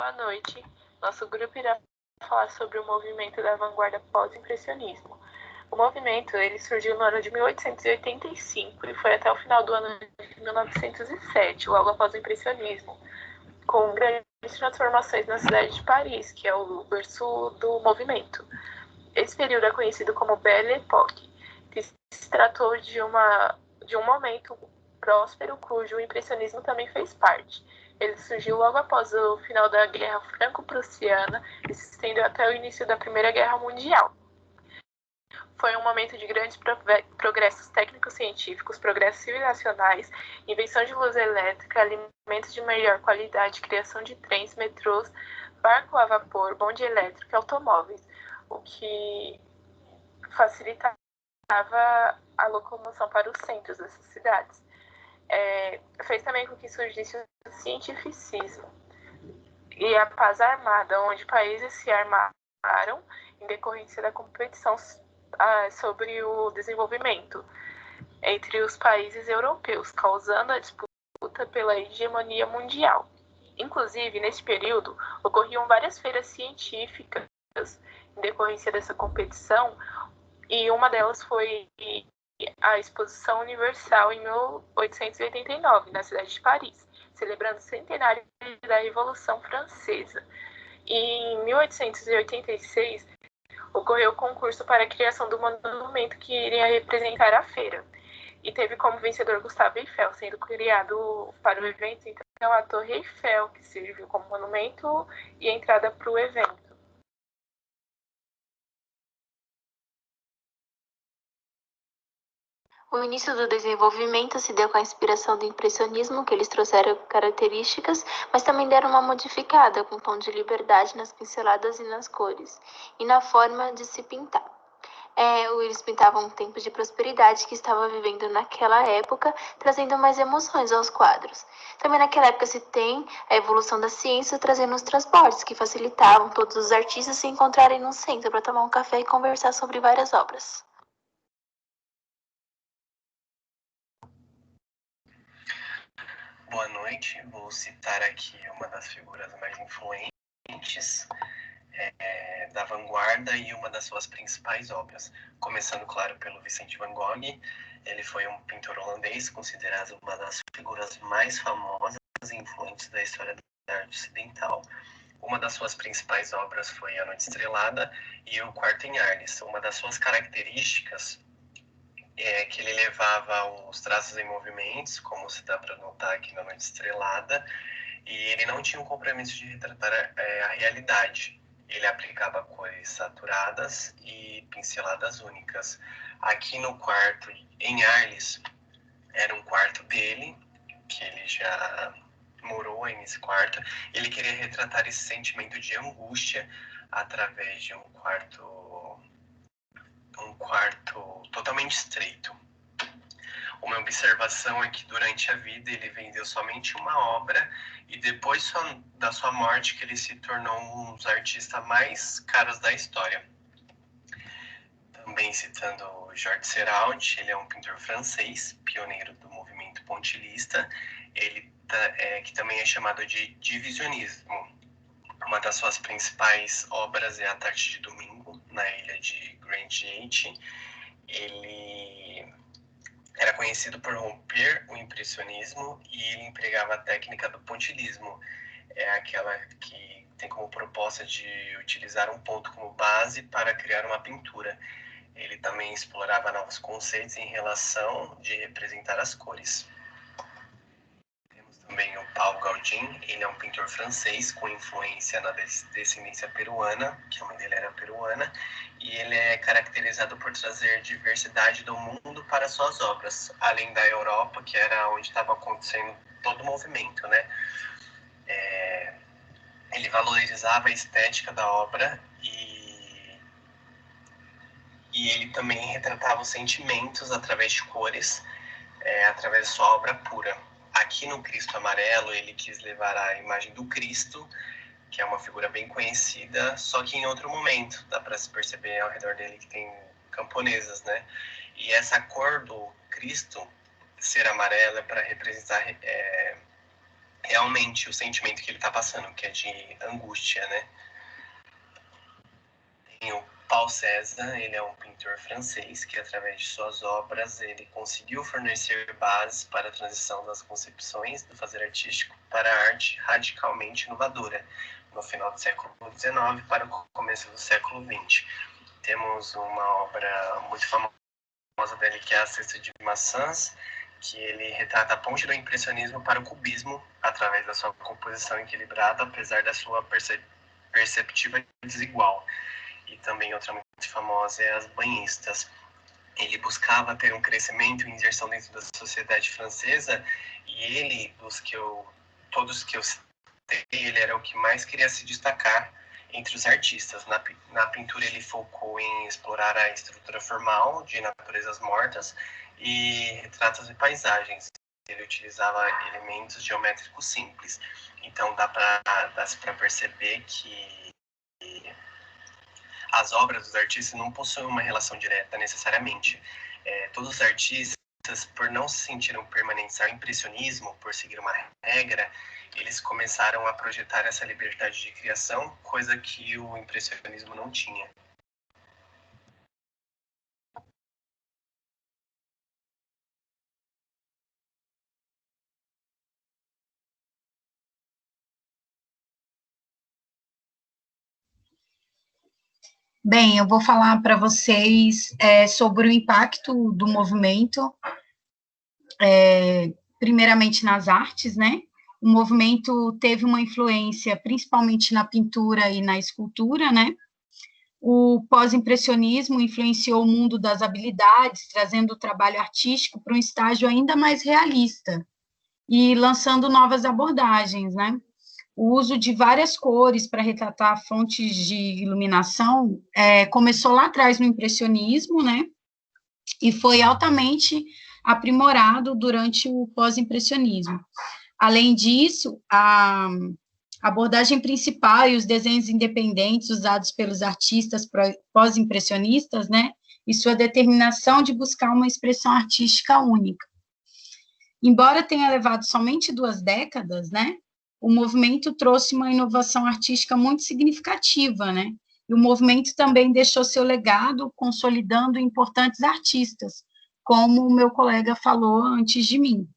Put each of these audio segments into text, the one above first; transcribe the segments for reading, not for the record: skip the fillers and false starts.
Boa noite. Nosso grupo irá falar sobre o movimento da vanguarda pós-impressionismo. O movimento ele surgiu no ano de 1885 e foi até o final do ano de 1907, logo após o impressionismo, com grandes transformações na cidade de Paris, que é o berço do movimento. Esse período é conhecido como Belle Époque, que se tratou de um momento próspero cujo impressionismo também fez parte. Ele surgiu logo após o final da Guerra Franco-Prussiana e se estendeu até o início da Primeira Guerra Mundial. Foi um momento de grandes progressos técnico-científicos, progressos civilizacionais, invenção de luz elétrica, alimentos de melhor qualidade, criação de trens, metrôs, barco a vapor, bonde elétrico e automóveis, o que facilitava a locomoção para os centros dessas cidades. Fez também com que surgisse o cientificismo e a paz armada, onde países se armaram em decorrência da competição sobre o desenvolvimento entre os países europeus, causando a disputa pela hegemonia mundial. Inclusive, nesse período, ocorriam várias feiras científicas em decorrência dessa competição, e uma delas foi a Exposição Universal em 1889, na cidade de Paris, celebrando o centenário da Revolução Francesa. E em 1886, ocorreu o concurso para a criação do monumento que iria representar a feira. E teve como vencedor Gustavo Eiffel, sendo criado para o evento, então, a Torre Eiffel, que serviu como monumento e entrada para o evento. O início do desenvolvimento se deu com a inspiração do impressionismo, que eles trouxeram características, mas também deram uma modificada, com um tom de liberdade nas pinceladas e nas cores, e na forma de se pintar. Eles pintavam um tempo de prosperidade que estava vivendo naquela época, trazendo mais emoções aos quadros. Também naquela época se tem a evolução da ciência trazendo os transportes, que facilitavam todos os artistas se encontrarem no centro para tomar um café e conversar sobre várias obras. Boa noite, vou citar aqui uma das figuras mais influentes da vanguarda e uma das suas principais obras. Começando, claro, pelo Vicente Van Gogh. Ele foi um pintor holandês, considerado uma das figuras mais famosas e influentes da história da arte ocidental. Uma das suas principais obras foi A Noite Estrelada e O Quarto em Arles. Uma das suas características é que ele levava os traços em movimentos, como se dá para notar aqui na Noite Estrelada, e ele não tinha um compromisso de retratar a realidade. Ele aplicava cores saturadas e pinceladas únicas. Aqui no quarto em Arles, era um quarto dele, que ele já morou aí nesse quarto. Ele queria retratar esse sentimento de angústia através de um quarto totalmente estreito. Uma observação é que durante a vida ele vendeu somente uma obra e depois da sua morte que ele se tornou um dos artistas mais caros da história. Também citando George Seurat, ele é um pintor francês, pioneiro do movimento pontilhista, que também é chamado de divisionismo. Uma das suas principais obras é A Tarde de Domingo, na ilha de Grand Gate. Ele era conhecido por romper o impressionismo e ele empregava a técnica do pontilhismo. É aquela que tem como proposta de utilizar um ponto como base para criar uma pintura. Ele também explorava novos conceitos em relação de representar as cores. Temos também o Paul Gauguin. Ele é um pintor francês com influência na descendência peruana, que a mãe dele era peruana, e ele é caracterizado por trazer diversidade do mundo para suas obras, além da Europa, que era onde estava acontecendo todo o movimento, né? Ele valorizava a estética da obra e ele também retratava os sentimentos através de cores, através de sua obra pura. Aqui no Cristo Amarelo, ele quis levar a imagem do Cristo, que é uma figura bem conhecida, só que em outro momento. Dá para se perceber ao redor dele que tem camponesas, né? E essa cor do Cristo ser amarela é para representar realmente o sentimento que ele está passando, que é de angústia, né? Tem o Paul Cézanne, ele é um pintor francês que, através de suas obras, ele conseguiu fornecer bases para a transição das concepções do fazer artístico para a arte radicalmente inovadora, no final do século XIX para o começo do século XX. Temos uma obra muito famosa dele, que é a Cesta de Maçãs, que ele retrata a ponte do impressionismo para o cubismo, através da sua composição equilibrada, apesar da sua perceptiva desigual. E também outra muito famosa é As Banhistas. Ele buscava ter um crescimento e inserção dentro da sociedade francesa, e ele, todos que eu citei, ele era o que mais queria se destacar entre os artistas. Na pintura ele focou em explorar a estrutura formal de naturezas mortas e retratos de paisagens. Ele utilizava elementos geométricos simples. Então dá para perceber que as obras dos artistas não possuem uma relação direta necessariamente. Todos os artistas, por não se sentirem permanentes ao impressionismo, por seguir uma regra, eles começaram a projetar essa liberdade de criação, coisa que o impressionismo não tinha. Bem, eu vou falar para vocês sobre o impacto do movimento, primeiramente nas artes, né? O movimento teve uma influência principalmente na pintura e na escultura, né? O pós-impressionismo influenciou o mundo das habilidades, trazendo o trabalho artístico para um estágio ainda mais realista e lançando novas abordagens, né? O uso de várias cores para retratar fontes de iluminação começou lá atrás no impressionismo, né? E foi altamente aprimorado durante o pós-impressionismo. Além disso, a abordagem principal e os desenhos independentes usados pelos artistas pós-impressionistas, né? E sua determinação de buscar uma expressão artística única. Embora tenha levado somente 2 décadas, né? O movimento trouxe uma inovação artística muito significativa, né? E o movimento também deixou seu legado, consolidando importantes artistas, como o meu colega falou antes de mim.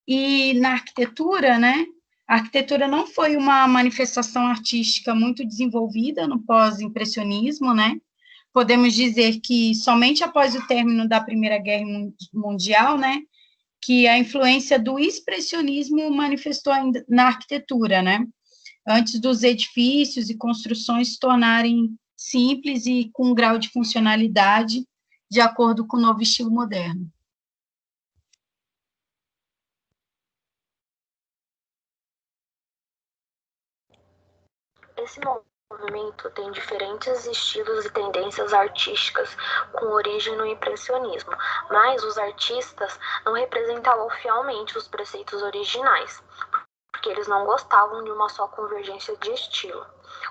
E na arquitetura, né? A arquitetura não foi uma manifestação artística muito desenvolvida no pós-impressionismo, né? Podemos dizer que somente após o término da Primeira Guerra Mundial, né, que a influência do expressionismo manifestou na arquitetura, né? Antes dos edifícios e construções se tornarem simples e com um grau de funcionalidade de acordo com o novo estilo moderno. Esse movimento tem diferentes estilos e tendências artísticas com origem no impressionismo, mas os artistas não representavam fielmente os preceitos originais, porque eles não gostavam de uma só convergência de estilo.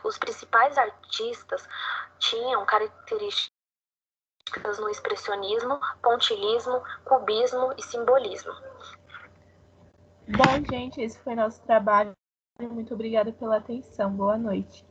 Os principais artistas tinham características no expressionismo, pontilhismo, cubismo e simbolismo. Bom, gente, esse foi nosso trabalho. Muito obrigada pela atenção. Boa noite.